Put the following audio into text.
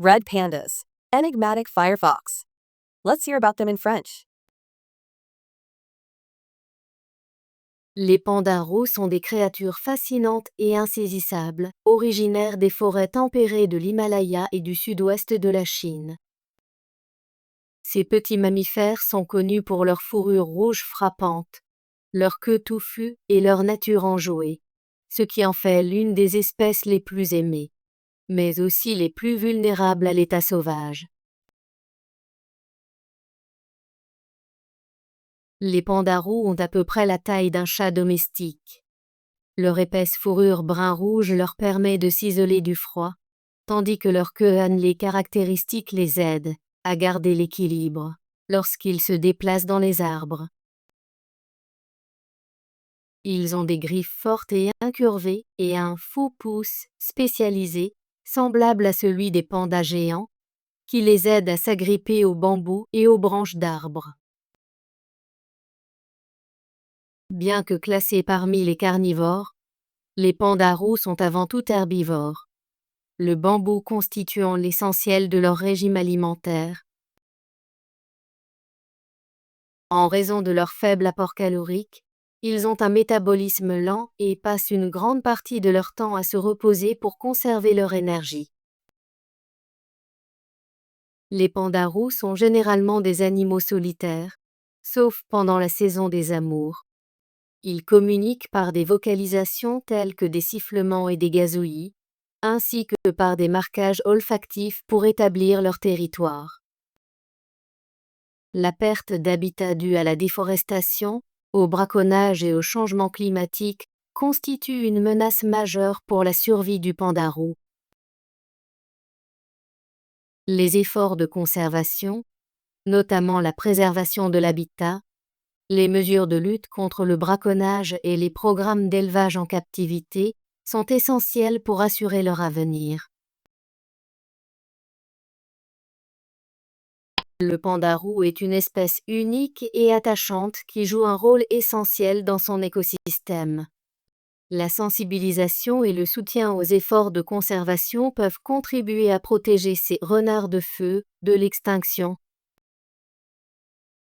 Red pandas. Enigmatic firefox. Let's hear about them in French. Les pandas roux sont des créatures fascinantes et insaisissables, originaires des forêts tempérées de l'Himalaya et du sud-ouest de la Chine. Ces petits mammifères sont connus pour leur fourrure rouge frappante, leur queue touffue et leur nature enjouée, ce qui en fait l'une des espèces les plus aimées, mais aussi les plus vulnérables à l'état sauvage. Les pandas roux ont à peu près la taille d'un chat domestique. Leur épaisse fourrure brun-rouge leur permet de s'isoler du froid, tandis que leur queue annelée caractéristique les aide à garder l'équilibre lorsqu'ils se déplacent dans les arbres. Ils ont des griffes fortes et incurvées et un faux pouce spécialisé, semblable à celui des pandas géants, qui les aide à s'agripper aux bambous et aux branches d'arbres. Bien que classés parmi les carnivores, les pandas roux sont avant tout herbivores, le bambou constituant l'essentiel de leur régime alimentaire. En raison de leur faible apport calorique, ils ont un métabolisme lent et passent une grande partie de leur temps à se reposer pour conserver leur énergie. Les pandas roux sont généralement des animaux solitaires, sauf pendant la saison des amours. Ils communiquent par des vocalisations telles que des sifflements et des gazouillis, ainsi que par des marquages olfactifs pour établir leur territoire. La perte d'habitat due à la déforestation, au braconnage et au changement climatique constitue une menace majeure pour la survie du panda roux. Les efforts de conservation, notamment la préservation de l'habitat, les mesures de lutte contre le braconnage et les programmes d'élevage en captivité sont essentiels pour assurer leur avenir. Le panda roux est une espèce unique et attachante qui joue un rôle essentiel dans son écosystème. La sensibilisation et le soutien aux efforts de conservation peuvent contribuer à protéger ces renards de feu de l'extinction